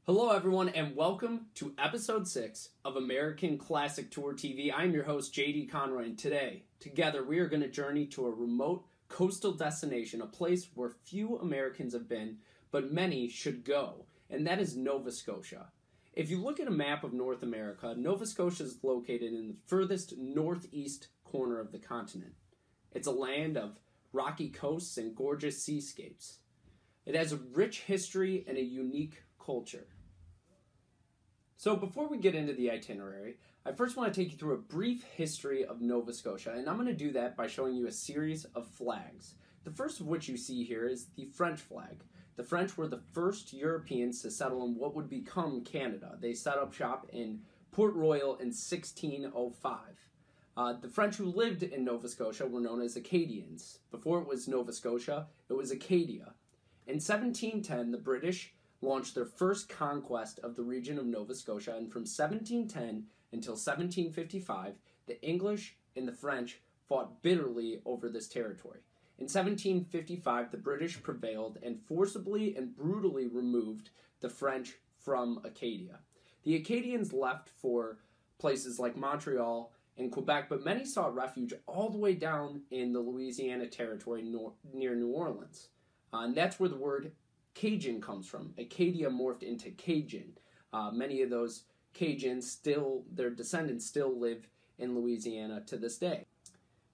Hello everyone and welcome to episode 6 of American Classic Tour TV. I'm your host JD Conroy, and today, together, we are going to journey to a remote coastal destination, a place where few Americans have been, but many should go, and that is Nova Scotia. If you look at a map of North America, Nova Scotia is located in the furthest northeast corner of the continent. It's a land of rocky coasts and gorgeous seascapes. It has a rich history and a unique culture. So before we get into the itinerary, I first want to take you through a brief history of Nova Scotia, and I'm going to do that by showing you a series of flags. The first of which you see here is the French flag. The French were the first Europeans to settle in what would become Canada. They set up shop in Port Royal in 1605. The French who lived in Nova Scotia were known as Acadians. Before it was Nova Scotia, it was Acadia. In 1710, the British launched their first conquest of the region of Nova Scotia, and from 1710 until 1755, the English and the French fought bitterly over this territory. In 1755, the British prevailed and forcibly and brutally removed the French from Acadia. The Acadians left for places like Montreal and Quebec, but many sought refuge all the way down in the Louisiana territory near New Orleans. And that's where the word Cajun comes from. Acadia morphed into Cajun. Many of those Cajuns their descendants still live in Louisiana to this day.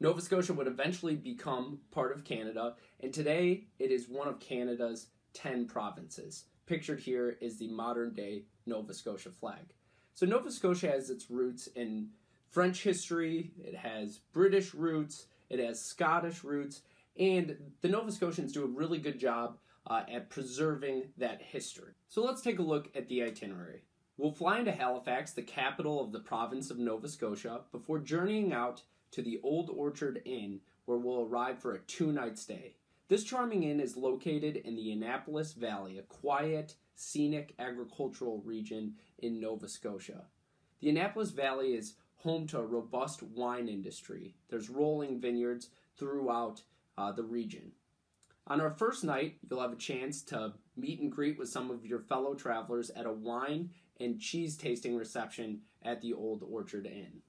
Nova Scotia would eventually become part of Canada, and today it is one of Canada's 10 provinces. Pictured here is the modern-day Nova Scotia flag. So Nova Scotia has its roots in French history, it has British roots, it has Scottish roots, and the Nova Scotians do a really good job at preserving that history. So let's take a look at the itinerary. We'll fly into Halifax, the capital of the province of Nova Scotia, before journeying out to the Old Orchard Inn, where we'll arrive for a 2-night stay. This charming inn is located in the Annapolis Valley, a quiet, scenic agricultural region in Nova Scotia. The Annapolis Valley is home to a robust wine industry. There's rolling vineyards throughout the region. On our first night, you'll have a chance to meet and greet with some of your fellow travelers at a wine and cheese tasting reception at the Old Orchard Inn.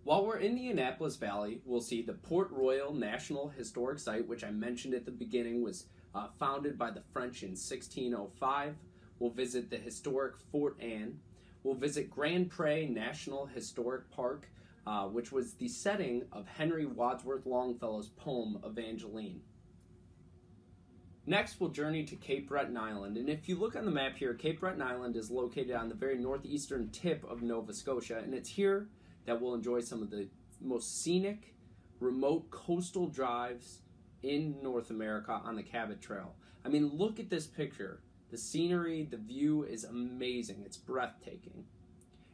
While we're in the Annapolis Valley, we'll see the Port Royal National Historic Site, which I mentioned at the beginning was founded by the French in 1605. We'll visit the historic Fort Anne. We'll visit Grand Pré National Historic Park, which was the setting of Henry Wadsworth Longfellow's poem Evangeline. Next, we'll journey to Cape Breton Island, and if you look on the map here, Cape Breton Island is located on the very northeastern tip of Nova Scotia, and it's here that we'll enjoy some of the most scenic, remote coastal drives in North America on the Cabot Trail. I mean, look at this picture. The scenery, the view is amazing. It's breathtaking.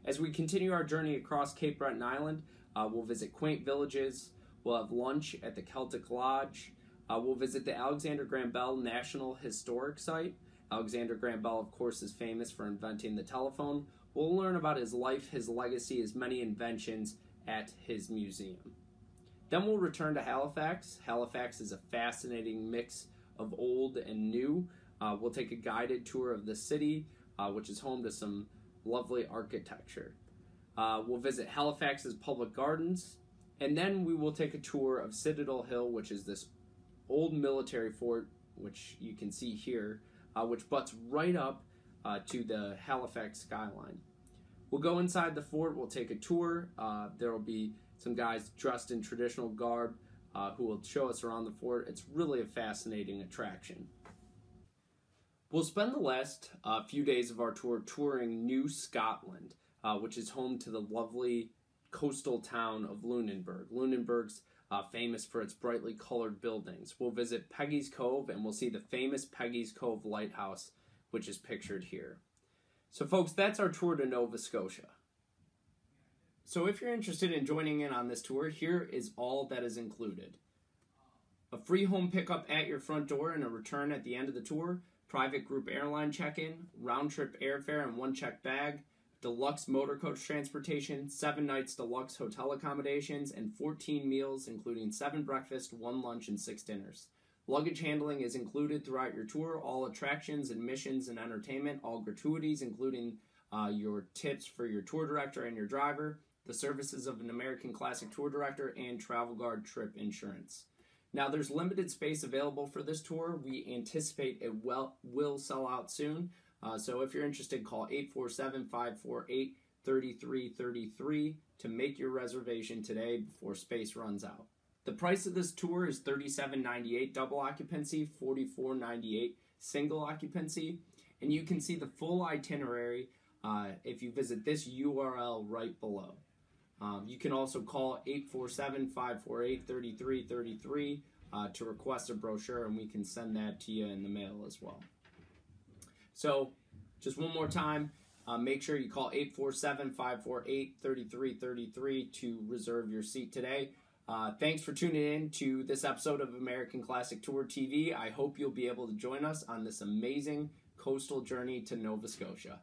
As we continue our journey across Cape Breton Island, we'll visit quaint villages, we'll have lunch at the Celtic Lodge, we'll visit the Alexander Graham Bell National Historic Site. Alexander Graham Bell, of course, is famous for inventing the telephone. We'll learn about his life, his legacy, his many inventions at his museum. Then we'll return to Halifax. Halifax is a fascinating mix of old and new. We'll take a guided tour of the city, which is home to some lovely architecture. We'll visit Halifax's public gardens, and then we will take a tour of Citadel Hill, which is this old military fort, which you can see here, which butts right up to the Halifax skyline. We'll go inside the fort, we'll take a tour. There will be some guys dressed in traditional garb who will show us around the fort. It's really a fascinating attraction. We'll spend the last few days of our tour touring New Scotland, which is home to the lovely coastal town of Lunenburg. Lunenburg's famous for its brightly colored buildings. We'll visit Peggy's Cove, and we'll see the famous Peggy's Cove Lighthouse, which is pictured here. So folks, that's our tour to Nova Scotia. So if you're interested in joining in on this tour, here is all that is included. A free home pickup at your front door and a return at the end of the tour, private group airline check-in, round-trip airfare and one checked bag, deluxe motor coach transportation, 7 nights deluxe hotel accommodations, and 14 meals, including 7 breakfasts, 1 lunch, and 6 dinners. Luggage handling is included throughout your tour. All attractions, admissions, and entertainment, all gratuities, including your tips for your tour director and your driver, the services of an American Classic tour director, and Travel Guard trip insurance. Now, there's limited space available for this tour. We anticipate it will sell out soon. So if you're interested, call 847-548-3333 to make your reservation today before space runs out. The price of this tour is $37.98 double occupancy, $44.98 single occupancy, and you can see the full itinerary if you visit this URL right below. You can also call 847-548-3333 to request a brochure, and we can send that to you in the mail as well. So, just one more time, make sure you call 847-548-3333 to reserve your seat today. Thanks for tuning in to this episode of American Classic Tour TV. I hope you'll be able to join us on this amazing coastal journey to Nova Scotia.